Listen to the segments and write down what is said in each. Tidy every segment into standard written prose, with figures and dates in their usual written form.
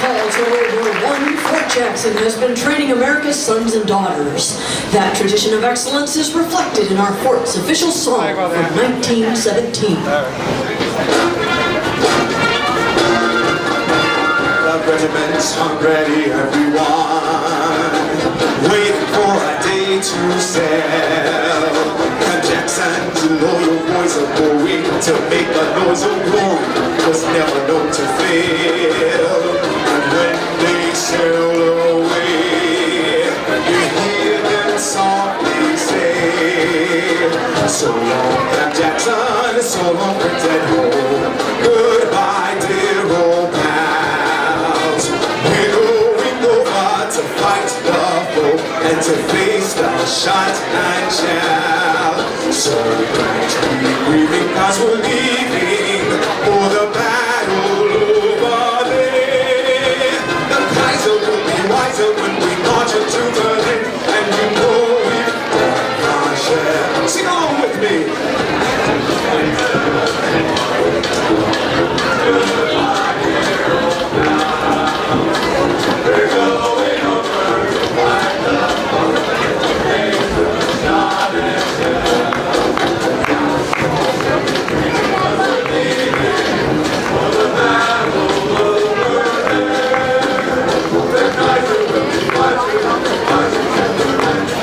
call to World War I, Fort Jackson has been training America's sons and daughters. That tradition of excellence is reflected in our fort's official song from 1917. The regiments are ready, everyone, waiting for a day to sail. And Jackson, you know your boys are going to make a noise of glory, was never known to fail. And when they sail away, you hear them softly say, so long, Camp Jackson, so long, Prince at home. Goodbye, dear old pals. We're going over to fight the foe and to face the shot and shell. So don't be grieving, 'cause we're leaving for the battle over there. The Kaiser will be wiser when we march into Berlin, and you know we've done our share. Sing along with me.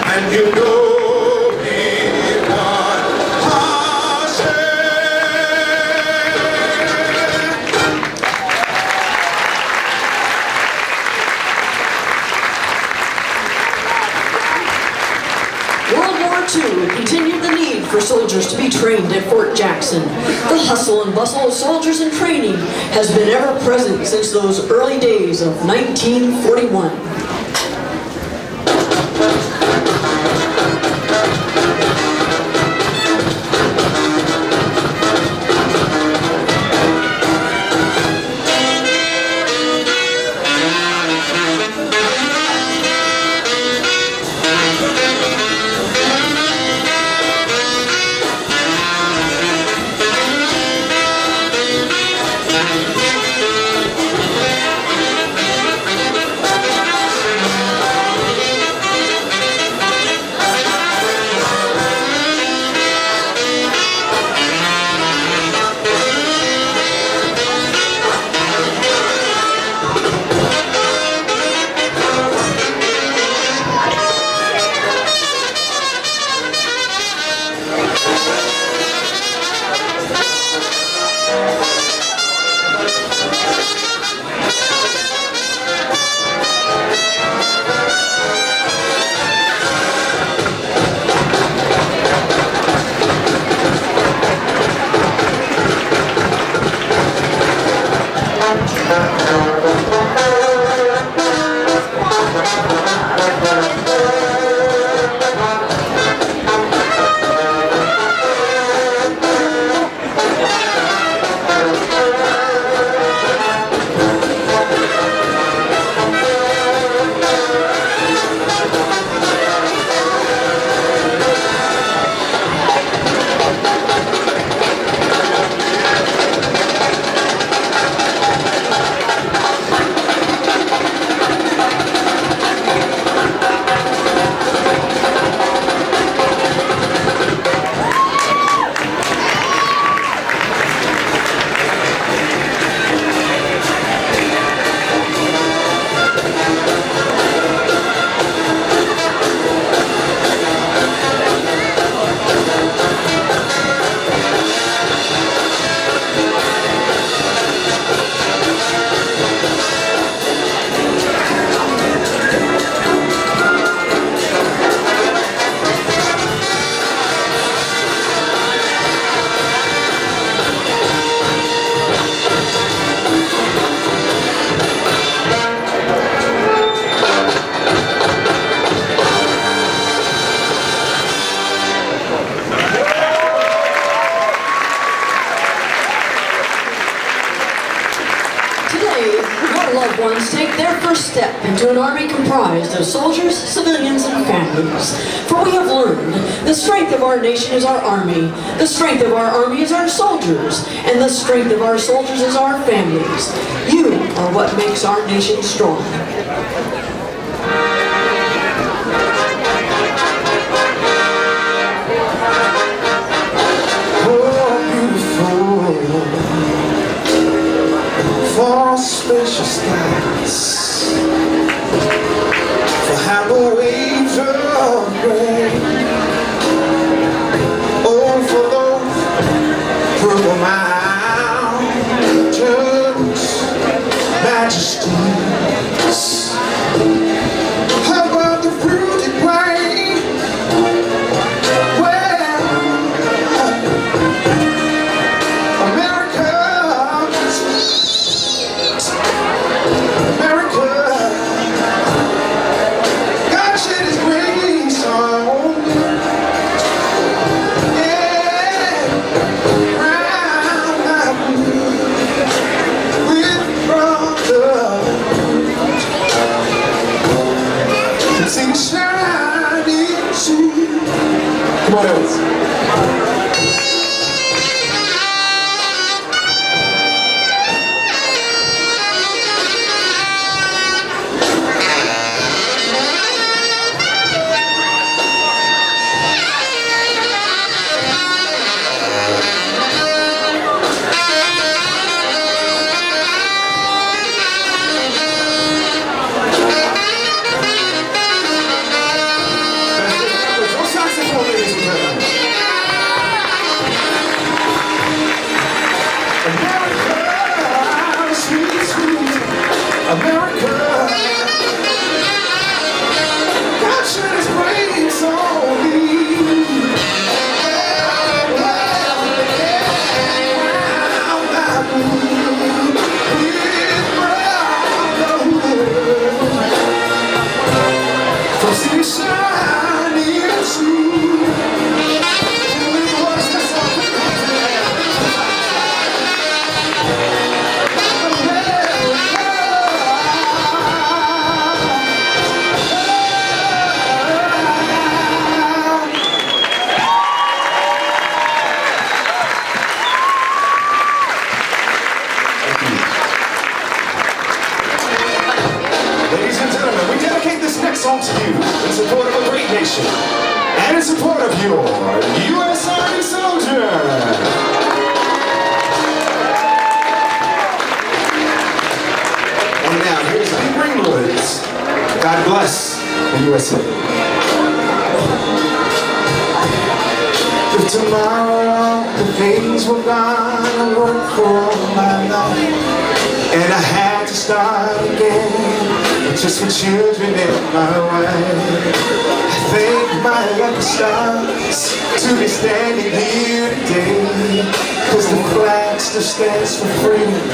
And you know we've done our share. World War II continued the need for soldiers to be trained at Fort Jackson. The hustle and bustle of soldiers in training has been ever present since those early days of 1941. loved ones take their first step into an army comprised of soldiers, civilians, and families. For we have learned the strength of our nation is our army, the strength of our army is our soldiers, and the strength of our soldiers is our families. You are what makes our nation strong. For spacious skies, for hammer waves of grain, oh, for those purple mountains, majesties, how about the fruited plain, where America, God shed His grace on, yeah, round my with brother, sing shining sea. Come on, Elvis. America, God shed His grace on me. From sea shining sea. Ladies and gentlemen, we dedicate this next song to you in support of a great nation and in support of your U.S. Army soldier. And now here's Pete Ringwood's God Bless the USA. If tomorrow the things were gone, I worked for all my life, and I had to start again, just for children in my way. I thank my lucky stars to be standing here today, 'cause the flag still stands for freedom,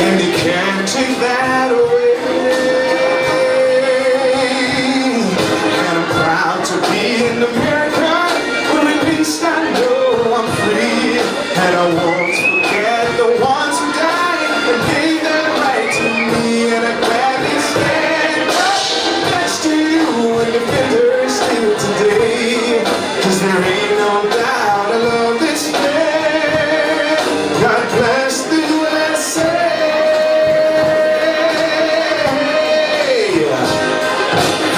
and they can't take that away. And I'm proud to be in America, where at least I know I'm free, and I won't forget the ones who died and gave their right to me, and I gladly stand up next to you and defenders still today, 'cause there ain't no doubt I love this man. God bless the USA.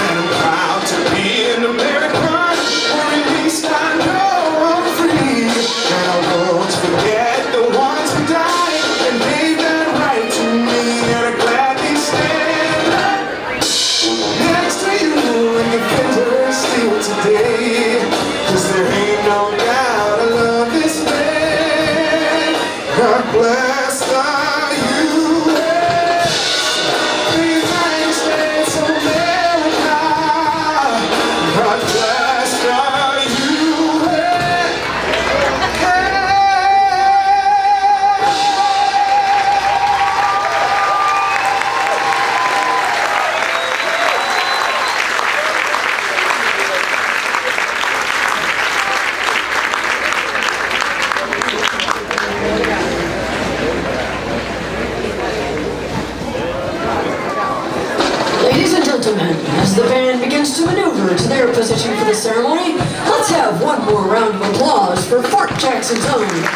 And I'm proud to be in America, or at least I know I'm free, and I won't forget the ones who died and gave their right to me, and I gladly stand up next to you and defenders still today, 'cause there ain't no doubt I love this man. God bless the U.S. The United States of America. God bless the U.S. Ladies and gentlemen, as the band begins to maneuver to their position for the ceremony, let's have one more round of applause for Fort Jackson's own 287th.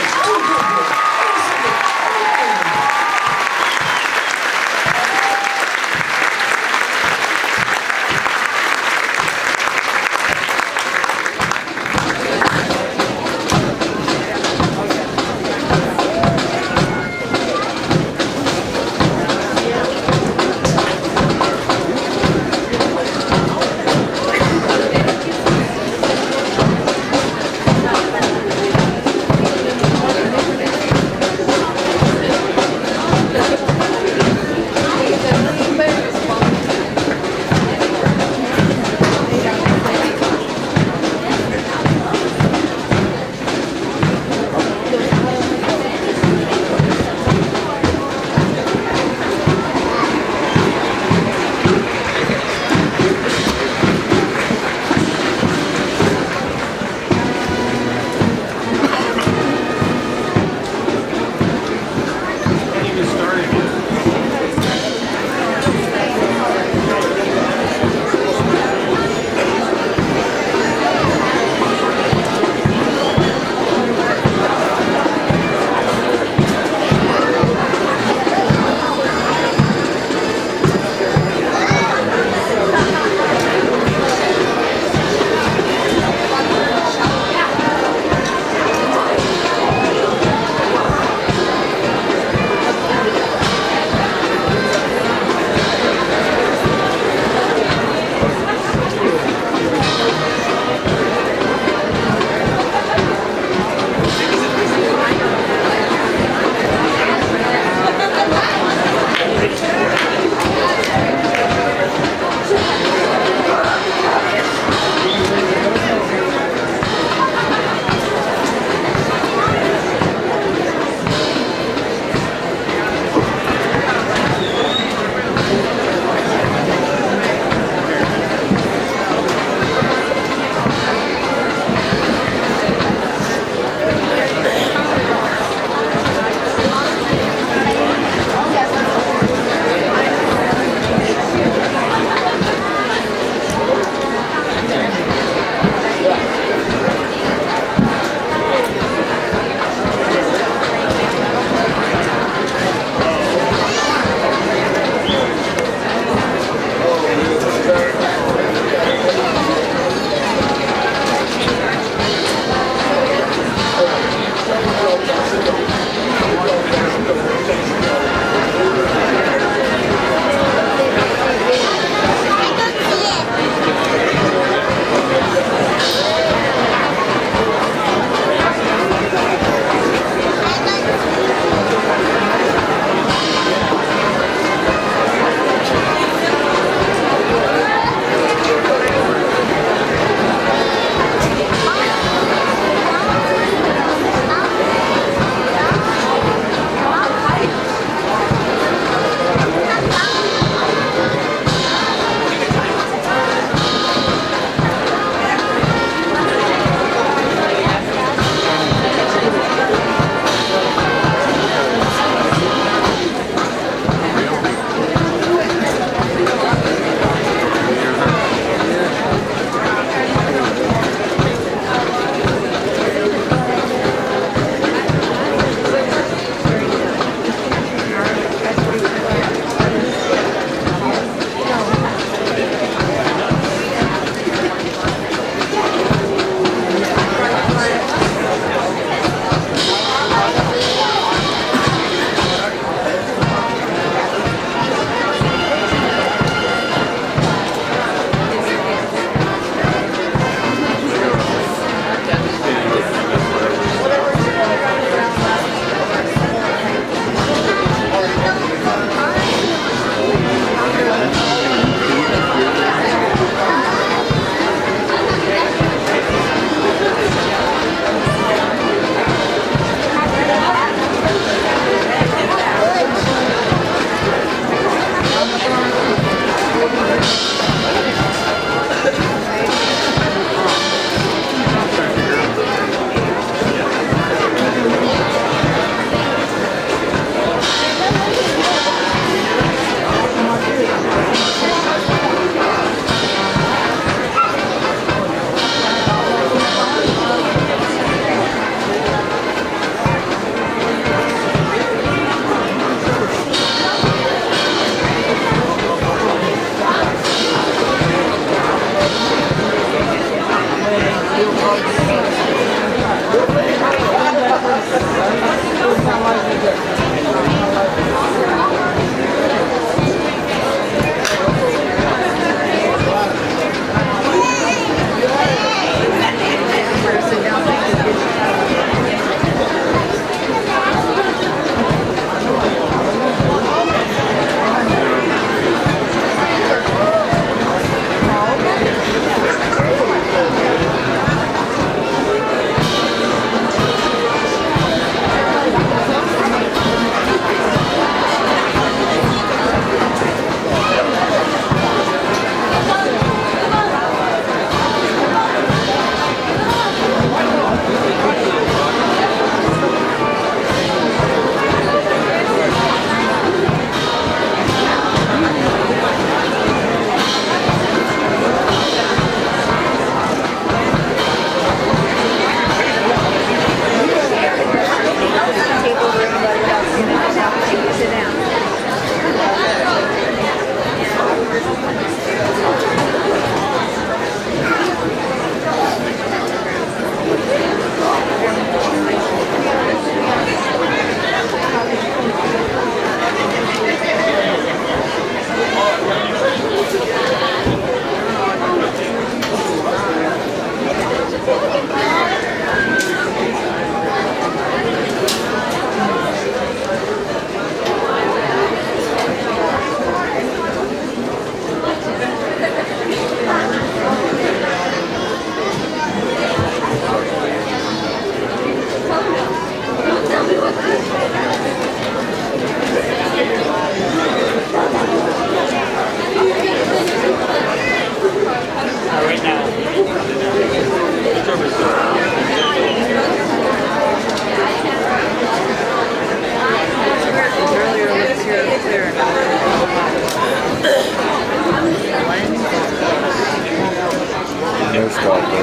start the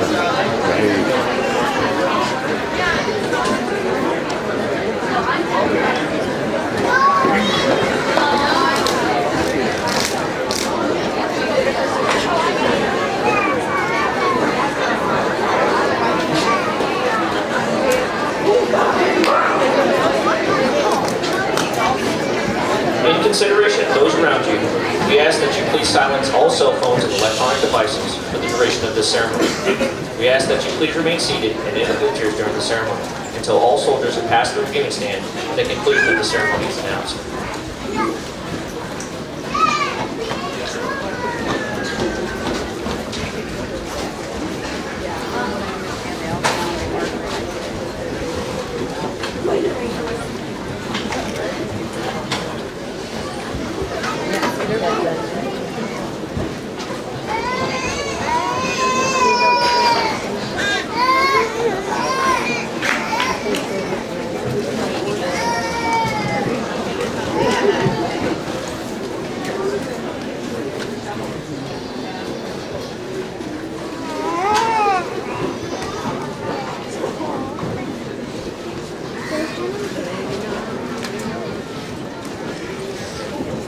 In consideration of those around you, we ask that you please silence all cell phones and electronic devices for the duration of this ceremony. We ask that you please remain seated and in the wheelchairs during the ceremony until all soldiers have passed the reviewing stand and the conclusion of the ceremony is announced.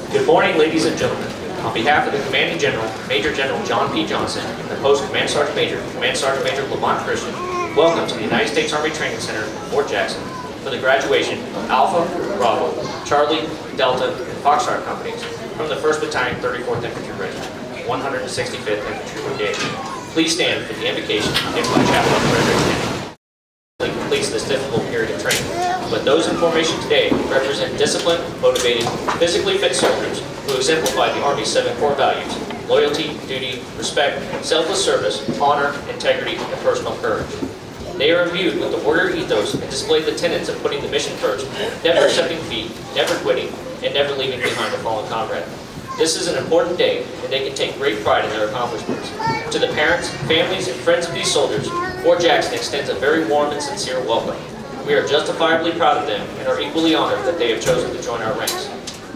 Good morning, ladies and gentlemen. On behalf of the Commanding General, Major General John P. Johnson, and the Post Command Sergeant Major, Command Sergeant Major Lamont Christian, welcome to the United States Army Training Center, Fort Jackson, for the graduation of Alpha, Bravo, Charlie, Delta, and Fox Trot companies from the 1st Battalion, 34th Infantry Regiment, 165th Infantry Brigade. Please stand for the invocation given by Chaplain Frederick Kennedy. Completes this difficult period of training. But those in formation today represent disciplined, motivated, physically fit soldiers who exemplify the Army's 7 core values: loyalty, duty, respect, selfless service, honor, integrity, and personal courage. They are imbued with the warrior ethos and display the tenets of putting the mission first, never accepting defeat, never quitting, and never leaving behind a fallen comrade. This is an important day, and they can take great pride in their accomplishments. To the parents, families, and friends of these soldiers, Fort Jackson extends a very warm and sincere welcome. We are justifiably proud of them and are equally honored that they have chosen to join our ranks.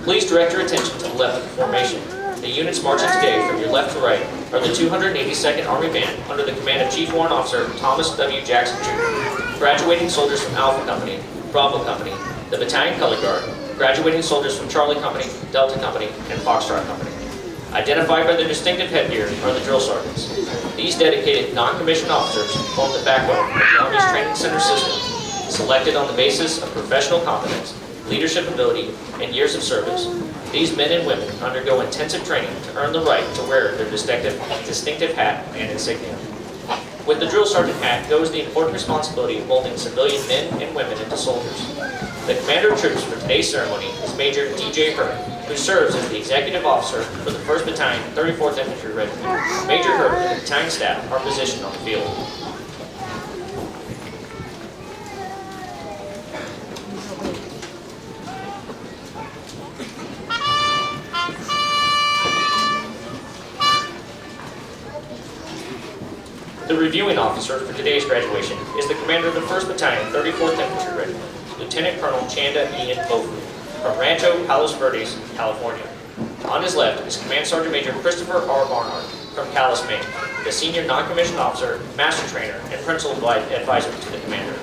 Please direct your attention to the left of the formation. The units marching today from your left to right are the 282nd Army Band under the command of Chief Warrant Officer Thomas W. Jackson Jr., graduating soldiers from Alpha Company, Bravo Company, the Battalion Color Guard, graduating soldiers from Charlie Company, Delta Company, and Fox Trot Company. Identified by their distinctive headgear are the drill sergeants. These dedicated non-commissioned officers form the backbone of the Army's training center system, selected on the basis of professional competence, leadership ability, and years of service. These men and women undergo intensive training to earn the right to wear their distinctive hat and insignia. With the drill sergeant hat goes the important responsibility of molding civilian men and women into soldiers. The commander of troops for today's ceremony is Major D.J. Hurd, who serves as the executive officer for the 1st Battalion, 34th Infantry Regiment. Major Hurd and the battalion staff are positioned on the field. The reviewing officer for today's graduation is the commander of the 1st Battalion, 34th Infantry Regiment, Lieutenant Colonel Chanda Ian Bofu, from Rancho Palos Verdes, California. On his left is Command Sergeant Major Christopher R. Barnard from Calais, Maine, the senior non-commissioned officer, master trainer, and principal advisor to the commander.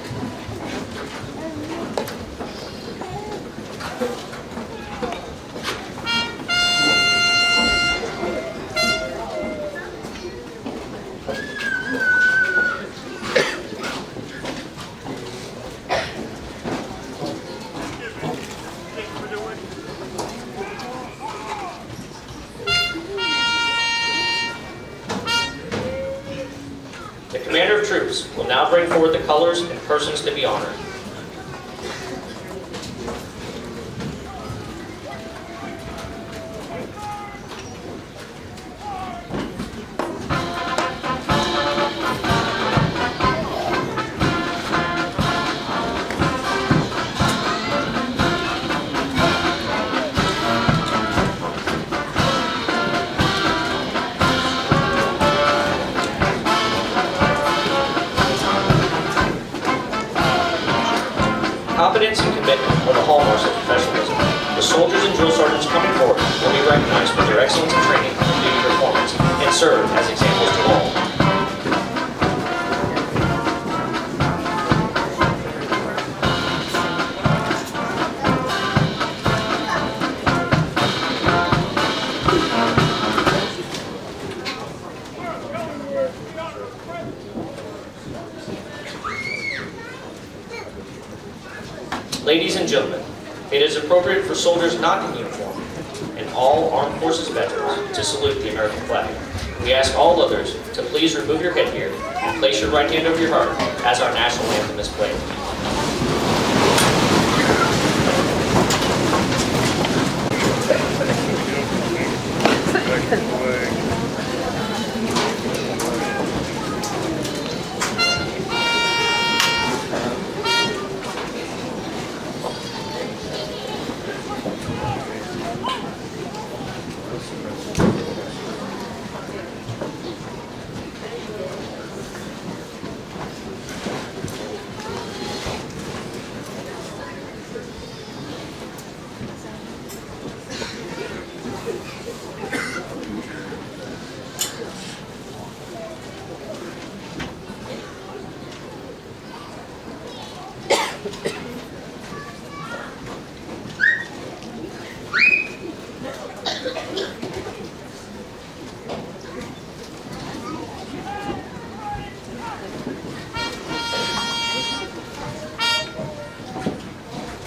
The commander of troops will now bring forward the colors and persons to be honored. Ladies and gentlemen, it is appropriate for soldiers not in uniform and all armed forces veterans to salute the American flag. We ask all others to please remove your headgear and place your right hand over your heart as our national anthem is played.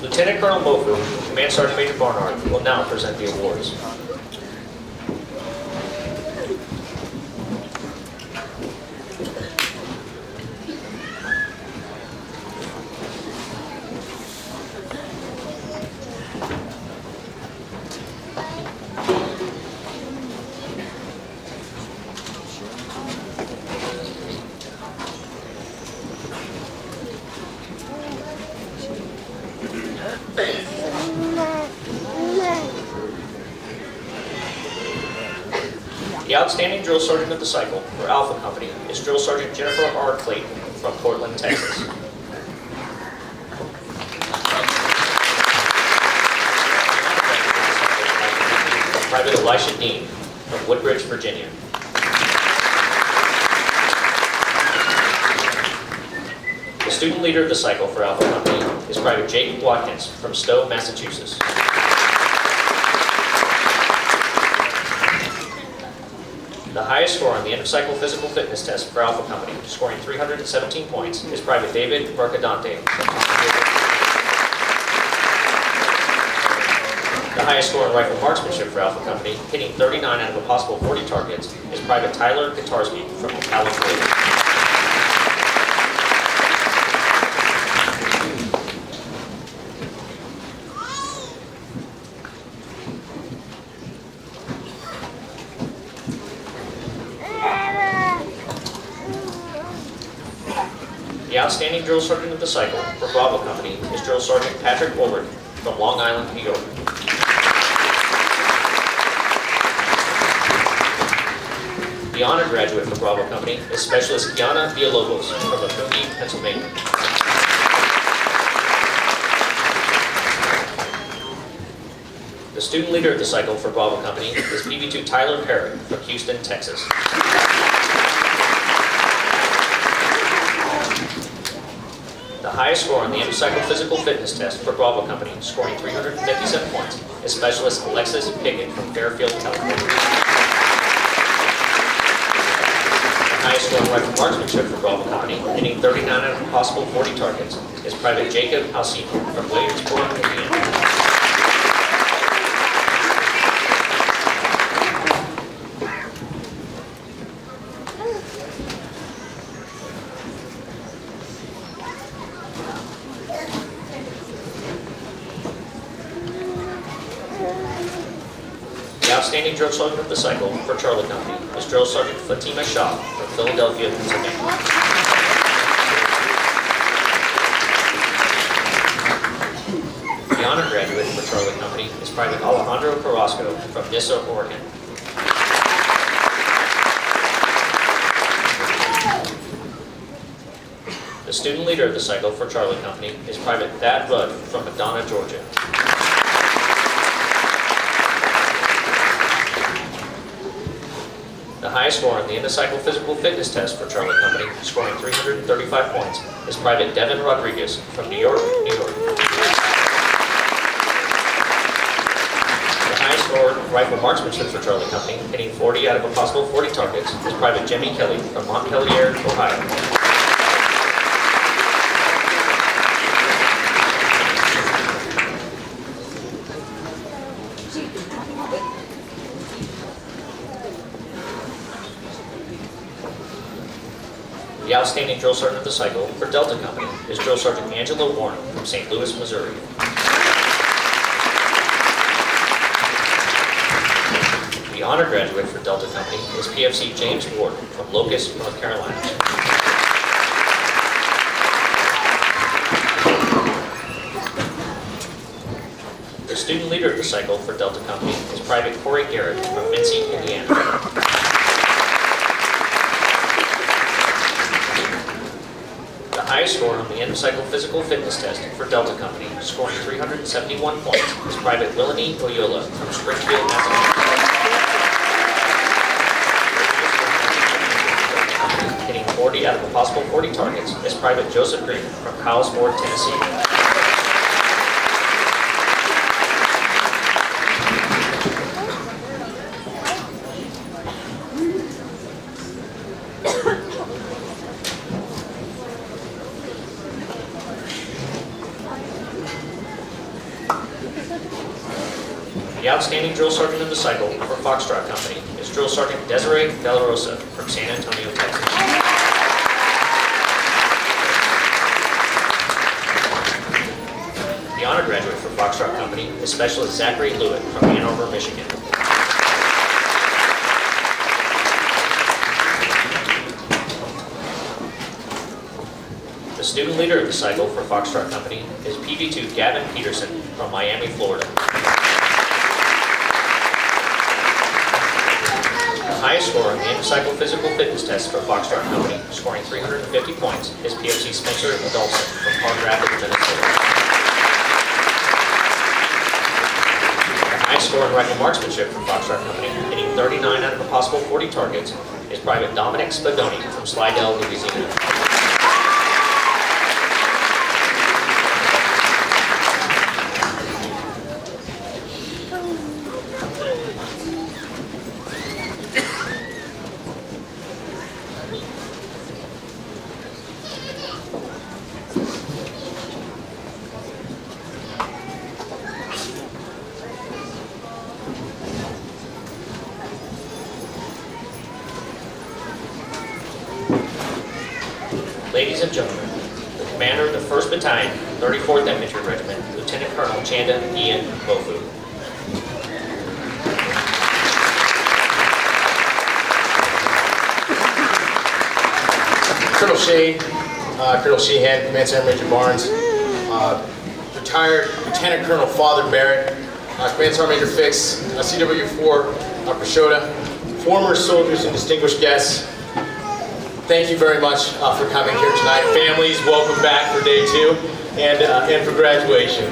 Lieutenant Colonel Mofu and Command Sergeant Major Barnard will now present the awards. The outstanding drill sergeant of the cycle for Alpha Company is Drill Sergeant Jennifer R. Clayton from Portland, Texas. Private Elisha Dean from Woodbridge, Virginia. The student leader of the cycle for Alpha Company is Private Jake Watkins from Stowe, Massachusetts. The highest score on the end-of-cycle physical fitness test for Alpha Company, scoring 317 points, is Private David Mercadante. The highest score in rifle marksmanship for Alpha Company, hitting 39 out of a possible 40 targets, is Private Tyler Katarski from California. The outstanding drill sergeant of the cycle for Bravo Company is Drill Sergeant Patrick Woolard from Long Island, New York. The honor graduate for Bravo Company is Specialist Kiana Villalobos from Macungie, Pennsylvania. The student leader of the cycle for Bravo Company is PB2 Tyler Perry from Houston, Texas. The highest score on the end-of-cycle physical fitness test for Bravo Company, scoring 357 points, is Specialist Alexis Pickett from Fairfield, California. The highest score in rifle marksmanship for Bravo Company, hitting 39 out of a possible 40 targets, is Private Jacob Alcipo from Williamsport, Indiana. The outstanding drill sergeant of the cycle for Charlie Company is Drill Sergeant Fatima Shah from Philadelphia, Pennsylvania. The honor graduate for Charlie Company is Private Alejandro Carrasco from Nyssa, Oregon. The student leader of the cycle for Charlie Company is Private Thad Rudd from Madonna, Georgia. The highest score on the end-of-cycle physical fitness test for Charlie Company, scoring 335 points, is Private Devin Rodriguez from New York, New York. The highest score in rifle marksmanship for Charlie Company, hitting 40 out of a possible 40 targets, is Private Jimmy Kelly from Montpelier, Ohio. The outstanding drill sergeant of the cycle for Delta Company is Drill Sergeant Angela Warren from St. Louis, Missouri. The honor graduate for Delta Company is PFC James Ward from Locust, North Carolina. The student leader of the cycle for Delta Company is Private Corey Garrett from Mincy, Indiana. The highest score on the end of cycle physical fitness test for Delta Company, scoring 371 points, is Private Willany Oyola from Springfield, Massachusetts. Hitting 40 out of a possible 40 targets is Private Joseph Green from Cowles Ford, Tennessee. The outstanding drill sergeant of the cycle for Fox Trot Company is Drill Sergeant Desiree De La Rosa from San Antonio, Texas. The honor graduate for Fox Trot Company is Specialist Zachary Lewitt from Ann Arbor, Michigan. The student leader of the cycle for Fox Trot Company is PV2 Gavin Peterson from Miami, Florida. The highest score on the end-of-cycle physical fitness test for Fox Trot Company, scoring 350 points, is PFC Spencer Adolphson from Park Rapids, Minnesota. The highest score in rifle marksmanship for Fox Trot Company, hitting 39 out of a possible 40 targets, is Private Dominic Spadoni from Slidell, Louisiana. Ladies and gentlemen, the commander of the 1st Battalion, 34th Infantry Regiment, Lieutenant Colonel Chanda Ian Bofu. Colonel Sheehan, Command Sergeant Major Barnes, retired Lieutenant Colonel Father Barrett, Command Sergeant Major Fix, CW4 Prosciutto, former soldiers and distinguished guests. Thank you very much for coming here tonight. Families, welcome back for day 2 and for graduation.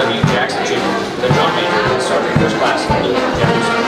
W. Jackson Jr., the drum major, and Sergeant First Class Luke Jefferson.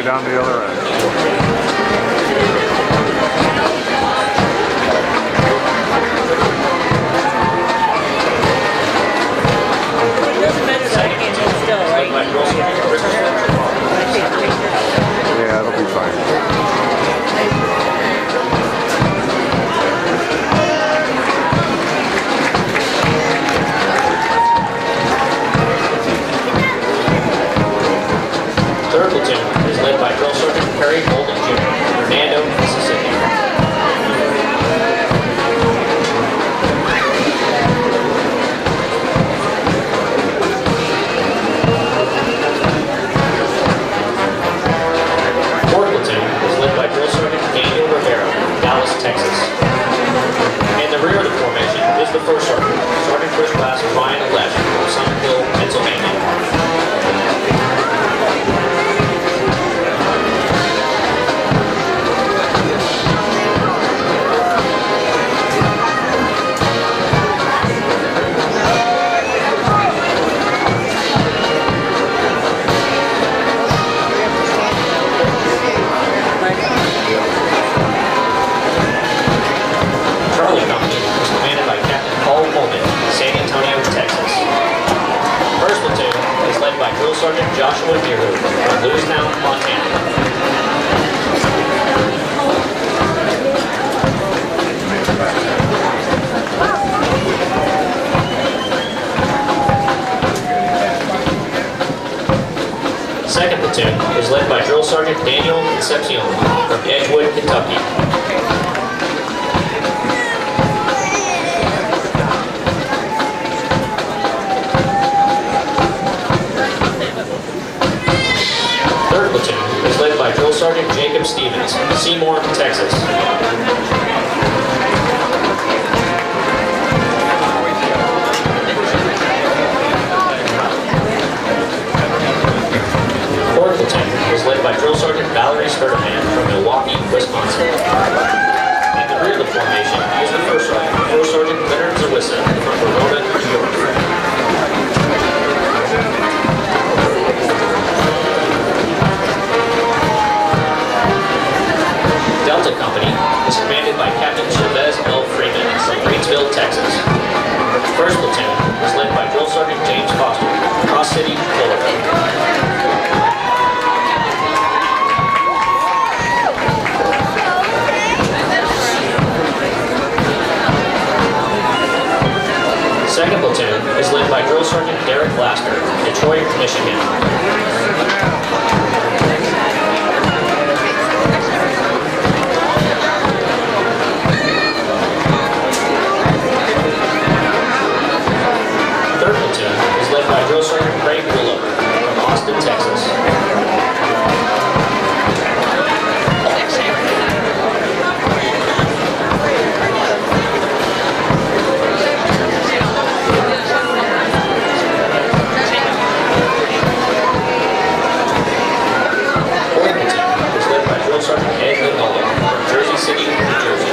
down the other end. Yeah, it'll be fine. Third platoon is led by Drill Sergeant Perry Bolden Jr., Hernando, Mississippi. Fourth platoon is led by Drill Sergeant Daniel Rivera, Dallas, Texas. In the rear of the formation is the first sergeant, Sergeant First Class Brian Alesh from Summit Hill, Pennsylvania. platoon is led by Drill Sergeant Daniel Concepcion from Edgewood, Kentucky. Third platoon is led by Drill Sergeant Jacob Stevens, Seymour, Texas. Fourth platoon is led by Drill Sergeant Valerie Sturderman from Milwaukee, Wisconsin. In the rear of the formation is the First Sergeant Leonard Zawissa from Verona, New York. Delta Company is commanded by Captain Chavez L. Freeman from Greensville, Texas. First platoon is led by Drill Sergeant James Foster, Cross City, Florida. Second platoon is led by Drill Sergeant Derek Lasker, Detroit, Michigan. Third platoon is led by Drill Sergeant Craig Willow from Austin, Texas. Sergeant Ed Linola from Jersey City, New Jersey.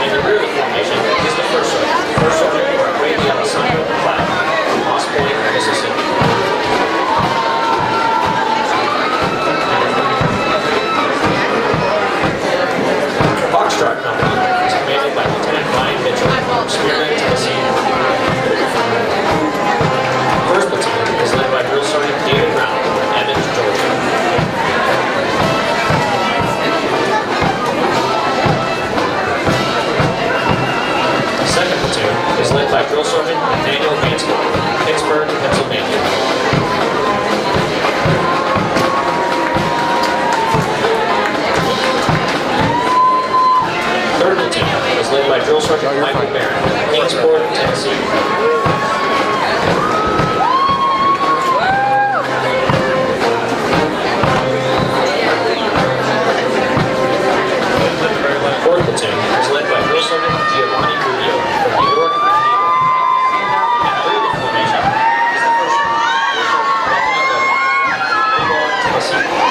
In the rear of the formation is the First Sergeant Ray Alessandro Platt from Moss Point, Mississippi. Fox Trot Co is commanded by Lieutenant Ryan Mitchell from Spearman, Tennessee. First platoon is led by Drill Sergeant David Brown from Evans, Georgia. Second platoon is led by Drill Sergeant Nathaniel Vansky from Pittsburgh, Pennsylvania. Third platoon is led by Drill Sergeant Michael Barron from Kingsport, Tennessee. Fourth platoon is led by Drill Sergeant Giovanni Rubio from New York, New York. And the rear of the formation is the First Sergeant Tennessee.